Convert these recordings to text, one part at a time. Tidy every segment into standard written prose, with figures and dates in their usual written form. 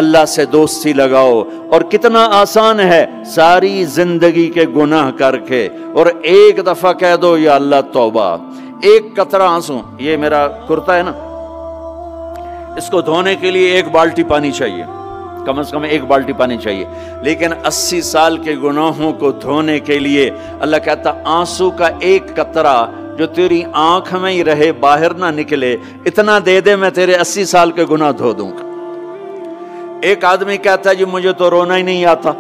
اللہ سے دوستی لگاؤ. اور کتنا آسان ہے ساری زندگی کے گناہ کر کے اور ایک دفعہ کہہ دو یا اللہ توبہ. ایک قطرہ آنسو، یہ میرا کرتا ہے نا، اس کو دھونے کے لیے ایک بالٹی پانی چاہیے، کم از کم ایک بالٹی پانی چاہیے. لیکن 80 سال کے گناہوں کو دھونے کے لیے اللہ کہتا آنسو کا ایک قطرہ جو تیری آنکھ میں ہی رہے، باہر نہ نکلے، اتنا دے دے میں تیرے 80 سال کے گناہ دھو دوں گا. ایک آدمی کہتا ہے جی مجھے تو رونا ہی نہیں آتا.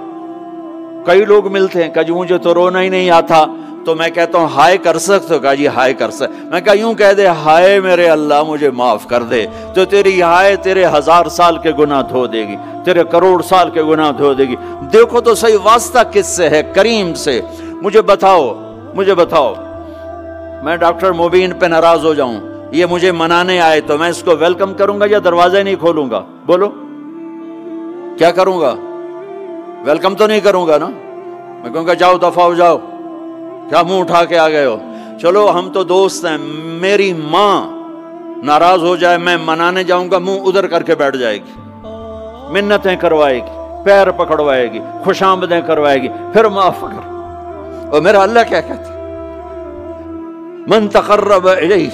کئی لوگ ملتے ہیں کہ جی مجھے تو رونا ہی نہیں آتا. تو میں کہتا ہوں ہائے کر سکتے ہو؟ کہا جی ہائے کر سکتے. میں کہا یوں کہہ دے ہائے میرے اللہ مجھے معاف کر دے، تو تیری ہائے تیرے 1000 سال کے گناہ دھو دے گی، تیرے کروڑ سال کے گناہ دھو دے گی. دیکھو تو صحیح واسطہ کس سے ہے؟ کریم سے. مجھے بتاؤ میں ڈاکٹر مبین پہ ناراض ہو جاؤں، یہ مجھے منانے آئے تو میں اس کو ویلکم کروں گا یا دروازہ نہیں کھولوں گا؟ بولو کیا کروں گا؟ ویلکم تو نہیں کروں گا نا. میں کہوں گا جاؤ دفعہ ہو جاؤ، کیا منہ اٹھا کے آ گئے ہو؟ چلو ہم تو دوست ہیں. میری ماں ناراض ہو جائے میں منانے جاؤں گا، منہ ادھر کر کے بیٹھ جائے گی، منتیں کروائے گی، پیر پکڑوائے گی، خوش آمدیں کروائے گی، پھر معاف کر. اور میرا اللہ کیا کہتا ہے؟ من تقرب الیہ.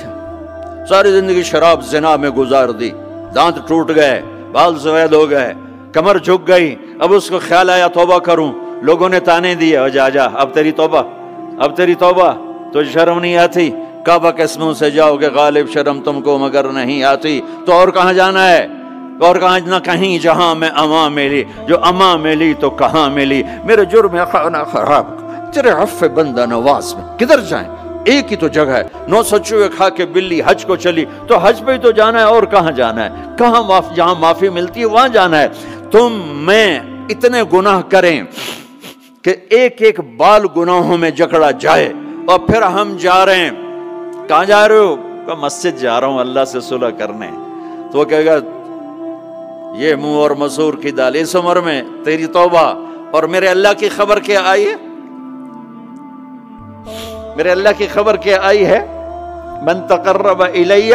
ساری زندگی شراب زنا میں گزار دی، دانت ٹوٹ گئے، بال سفید ہو گئے، کمر جھک گئی. اب اس کو خیال آیا توبہ کروں، لوگوں نے تانے دیے جا اب تیری توبہ تو شرم نہیں آتی؟ کعبہ کے اسموں سے جاؤ گے غالب شرم تم کو مگر نہیں آتی. تو اور کہاں جانا ہے؟ اور کہاں نہ کہیں جہاں میں اما ملی، جو اما ملی تو کہاں ملی. میرے جرم خانہ خراب تیرے عفو بندہ نواز میں کدھر جائیں؟ ایک ہی تو جگہ ہے. 900 چوہے کھا کے بلی حج کو چلی تو حج پہ ہی تو جانا ہے، اور کہاں جانا ہے؟ کہاں جہاں معافی ملتی ہے وہاں جانا ہے. تم میں اتنے گناہ کریں کہ ایک ایک بال گناہوں میں جکڑا جائے، اور پھر ہم جا رہے ہیں. کہاں جا رہے ہو؟ کہ مسجد جا رہا ہوں اللہ سے صلح کرنے. تو وہ کہے گا یہ منہ اور مسور کی دال، اس عمر میں تیری توبہ. اور میرے اللہ کی خبر کیا آئی ہے؟ میرے اللہ کی خبر کیا آئی ہے؟ من تقرب الی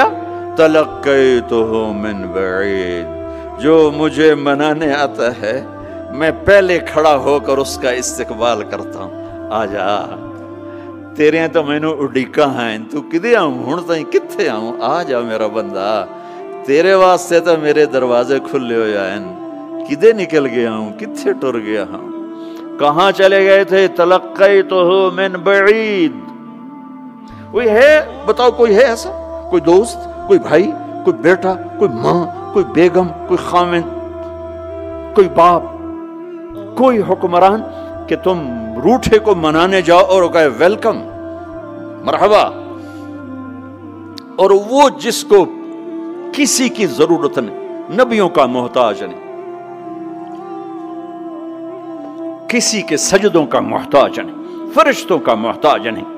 تلقیتہ من بعید. جو مجھے منانے آتا ہے میں پہلے کھڑا ہو کر اس کا استقبال کرتا ہوں. آ جا تیرے تو مینو اڈیکا ہیں، تو کدے آؤں ہوں تائیں کتھے آؤں؟ آ جا میرا بندہ، تیرے واسطے تو میرے دروازے کھلے ہو جائیں. کدے نکل گیا ہوں، کتھے ٹر گیا ہوں، کہاں چلے گئے تھے؟ تلقیتہ من بعید. کوئی ہے بتاؤ، کوئی ہے ایسا؟ کوئی دوست، کوئی بھائی، کوئی بیٹا، کوئی ماں، کوئی بیگم، کوئی خاوند، کوئی باپ، کوئی حکمران کہ تم روٹھے کو منانے جاؤ اور کہے ویلکم مرحبا. اور وہ جس کو کسی کی ضرورت نہیں، نبیوں کا محتاج نہیں، کسی کے سجدوں کا محتاج نہیں، فرشتوں کا محتاج نہیں،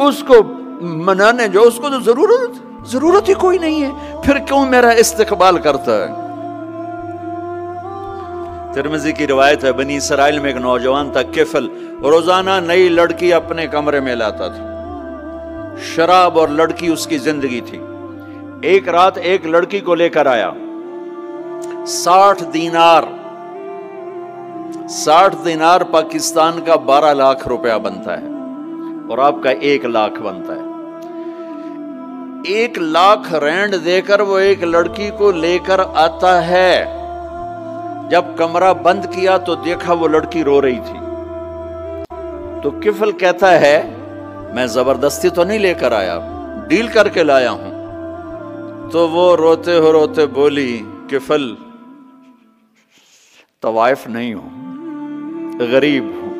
اس کو منانے جو اس کو تو ضرورت ہی کوئی نہیں ہے، پھر کیوں میرا استقبال کرتا ہے؟ ترمذی کی روایت ہے بنی اسرائیل میں ایک نوجوان تھا کفل، روزانہ نئی لڑکی اپنے کمرے میں لاتا تھا. شراب اور لڑکی اس کی زندگی تھی. ایک رات ایک لڑکی کو لے کر آیا. 60 دینار پاکستان کا 12 لاکھ روپیہ بنتا ہے، اور آپ کا 1 لاکھ بنتا ہے. 1 لاکھ رینڈ دے کر وہ ایک لڑکی کو لے کر آتا ہے. جب کمرہ بند کیا تو دیکھا وہ لڑکی رو رہی تھی. تو کفل کہتا ہے میں زبردستی تو نہیں لے کر آیا، ڈیل کر کے لایا ہوں. تو وہ روتے بولی کفل طوائف نہیں ہوں، غریب ہوں،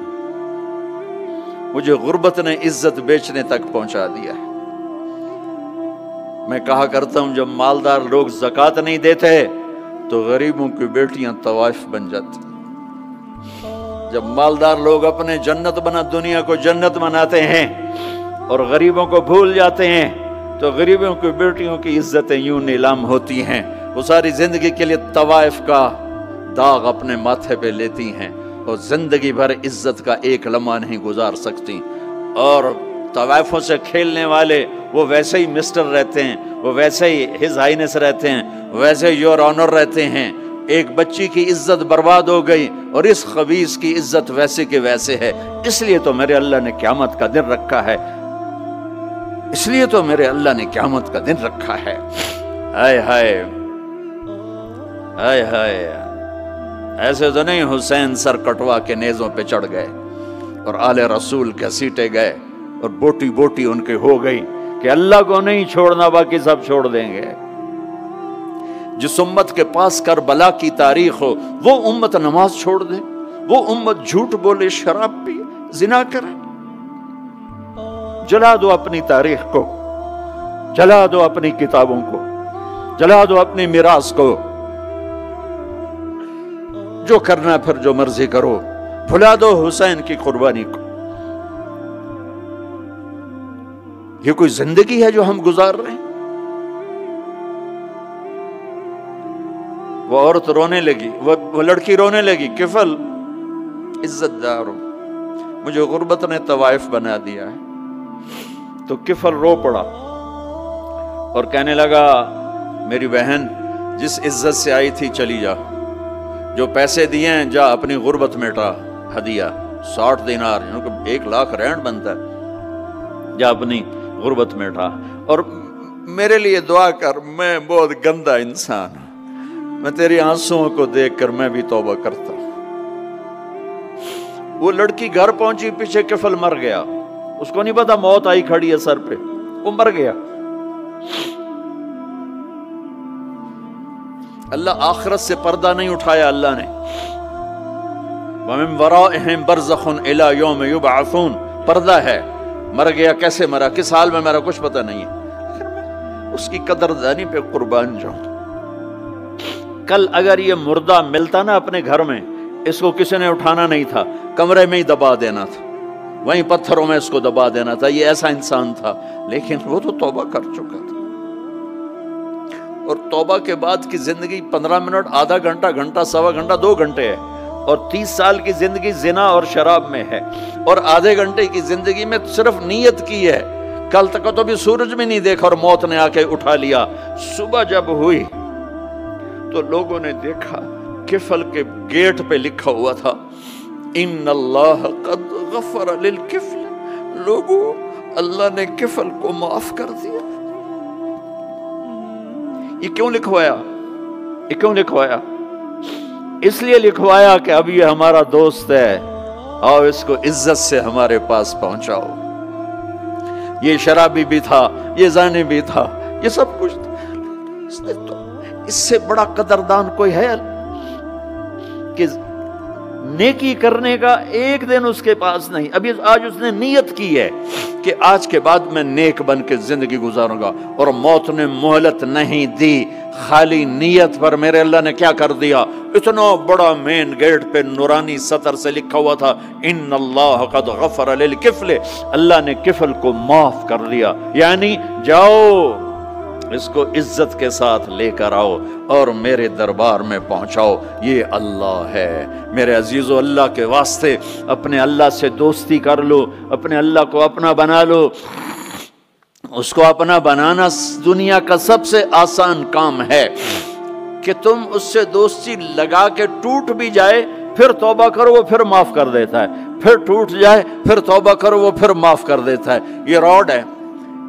مجھے غربت نے عزت بیچنے تک پہنچا دیا ہے. میں کہا کرتا ہوں جب مالدار لوگ زکوٰۃ نہیں دیتے تو غریبوں کی بیٹیاں طوائف بن جاتی. جب مالدار لوگ اپنے دنیا کو جنت بناتے ہیں اور غریبوں کو بھول جاتے ہیں تو غریبوں کی بیٹیوں کی عزتیں یوں نیلام ہوتی ہیں. وہ ساری زندگی کے لیے طوائف کا داغ اپنے ماتھے پہ لیتی ہیں اور زندگی بھر عزت کا ایک لمحہ نہیں گزار سکتی. اور طوائفوں سے کھیلنے والے وہ ویسے ہی مسٹر رہتے ہیں، وہ ویسے ہی ہز ہائنس رہتے ہیں، ویسے یور آنر رہتے ہیں. ایک بچی کی عزت برباد ہو گئی اور اس خبیث کی عزت ویسے کے ویسے ہے، اس لیے تو میرے اللہ نے قیامت کا دن رکھا ہے، اس لیے تو میرے اللہ نے قیامت کا دن رکھا ہے۔ ہائے ہائے ہائے ہائے، ایسے تو نہیں حسین سر کٹوا کے نیزوں پہ چڑھ گئے اور آل رسول کے سیٹے گئے اور بوٹی بوٹی ان کے ہو گئی کہ اللہ کو نہیں چھوڑنا باقی سب چھوڑ دیں گے۔ جس امت کے پاس کربلا کی تاریخ ہو وہ امت نماز چھوڑ دے، وہ امت جھوٹ بولے، شراب پی، زنا کرے۔ جلا دو اپنی تاریخ کو، جلا دو اپنی کتابوں کو، جلا دو اپنی میراث کو، جو کرنا پھر جو مرضی کرو، بھلا دو حسین کی قربانی کو۔ یہ کوئی زندگی ہے جو ہم گزار رہے ہیں؟ وہ عورت رونے لگی، وہ لڑکی رونے لگی، کفل عزت دار ہو، مجھے غربت نے طوائف بنا دیا ہے۔ تو کفل رو پڑا اور کہنے لگا میری بہن جس عزت سے آئی تھی چلی جا، جو پیسے دیے ہیں جا اپنی غربت مٹا، ہدیہ 60 دینار، 1 لاکھ رینڈ بنتا ہے، جا اپنی غربت مٹا، اور میرے لیے دعا کر، میں بہت گندا انسان ہوں، میں تیری آنسوؤں کو دیکھ کر میں بھی توبہ کرتا ہوں۔ وہ لڑکی گھر پہنچی، پیچھے کفل مر گیا، اس کو نہیں پتا موت آئی کھڑی ہے سر پہ، وہ مر گیا۔ اللہ آخرت سے پردہ نہیں اٹھایا اللہ نے۔ وَمِن وَرَائِهِمْ بَرْزَخٌ إِلَى يَوْمِ يُبْعَثُونَ، پردہ ہے، مر گیا، کیسے مرا، کس حال میں مرا، کچھ پتہ نہیں ہے، اس کی قدردانی پہ قربان جاؤں۔ کل اگر یہ مردہ ملتا نا اپنے گھر میں، اس کو کسی نے اٹھانا نہیں تھا، کمرے میں ہی دبا دینا تھا، وہیں پتھروں میں اس کو دبا دینا تھا، یہ ایسا انسان تھا، لیکن وہ تو توبہ کر چکا تھا۔ اور توبہ کے بعد کی زندگی 15 منٹ، آدھا گھنٹہ، گھنٹہ، سوا گھنٹہ، 2 گھنٹے ہے، اور 30 سال کی زندگی زنا اور شراب میں ہے، اور آدھے گھنٹے کی زندگی میں صرف نیت کی ہے۔ کل تک تو بھی سورج میں نہیں دیکھا اور موت نے آ کے اٹھا لیا۔ صبح جب ہوئی تو لوگوں نے دیکھا کفل کے گیٹ پہ لکھا ہوا تھا ان اللہ قد غفر للکفل، لوگوں اللہ نے کفل کو معاف کر دیا۔ یہ کیوں لکھوایا؟ یہ کیوں لکھوایا؟ اس لیے لکھوایا کہ اب یہ ہمارا دوست ہے، آؤ اس کو عزت سے ہمارے پاس پہنچاؤ۔ یہ شرابی بھی تھا، یہ زانی بھی تھا، یہ سب کچھ تھا۔ اس سے بڑا قدردان کوئی ہے کہ نیکی کرنے کا ایک دن اس کے پاس نہیں؟ ابھی آج اس نے نیت کی ہے کہ آج کے بعد میں نیک بن کے زندگی گزاروں گا، اور موت نے مہلت نہیں دی۔ خالی نیت پر میرے اللہ نے کیا کر دیا، اتنا بڑا مین گیٹ پہ نورانی سطر سے لکھا ہوا تھا ان اللہ قد غفر للکفل، اللہ نے کفل کو معاف کر دیا، یعنی جاؤ اس کو عزت کے ساتھ لے کر آؤ اور میرے دربار میں پہنچاؤ، یہ اللہ ہے۔ میرے عزیزو، اللہ کے واسطے اپنے اللہ سے دوستی کر لو، اپنے اللہ کو اپنا بنا لو۔ اس کو اپنا بنانا دنیا کا سب سے آسان کام ہے کہ تم اس سے دوستی لگا کے ٹوٹ بھی جائے پھر توبہ کرو وہ پھر معاف کر دیتا ہے، پھر ٹوٹ جائے پھر توبہ کرو وہ پھر معاف کر دیتا ہے۔ یہ راڈ ہے،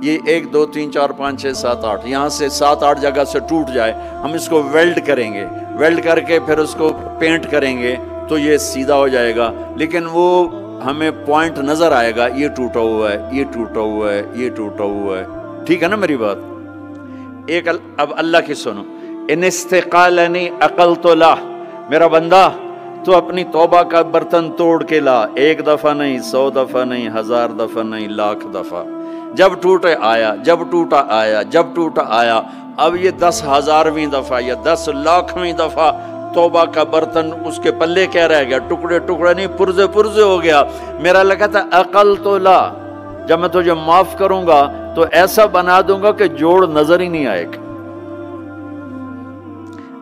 یہ 1 2 3 4 5 6 7 8 یہاں سے 7 8 جگہ سے ٹوٹ جائے، ہم اس کو ویلڈ کریں گے، ویلڈ کر کے پھر اس کو پینٹ کریں گے تو یہ سیدھا ہو جائے گا، لیکن وہ ہمیں پوائنٹ نظر آئے گا، یہ ٹوٹا ہوا ہے، یہ ٹوٹا ہوا ہے، یہ ٹوٹا ہوا ہے۔ ٹھیک ہے نا میری بات؟ ایک اب اللہ کی سنو، ان استقالنی عقلت له، میرا بندہ تو اپنی توبہ کا برتن توڑ کے لا، 1 دفعہ نہیں، 100 دفعہ نہیں، 1000 دفعہ نہیں، 1,00,000 دفعہ۔ جب ٹوٹے آیا، جب ٹوٹا آیا، جب ٹوٹا آیا، اب یہ 10,000ویں دفعہ یا 10,00,000ویں دفعہ توبہ کا برتن اس کے پلے کیا رہ گیا، ٹکڑے ٹکڑے نہیں، پرزے پرزے ہو گیا۔ میرا لگا تھا عقل تو لا، جب میں تجھے معاف کروں گا تو ایسا بنا دوں گا کہ جوڑ نظر ہی نہیں آئے گا۔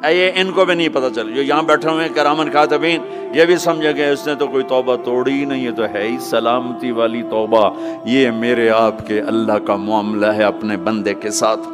یہ ان کو بھی نہیں پتا چل، جو یہاں بیٹھے ہوئے کرامن کاتبین یہ بھی سمجھے گئے اس نے تو کوئی توبہ توڑی ہی نہیں، یہ تو ہے ہی سلامتی والی توبہ۔ یہ میرے آپ کے اللہ کا معاملہ ہے اپنے بندے کے ساتھ۔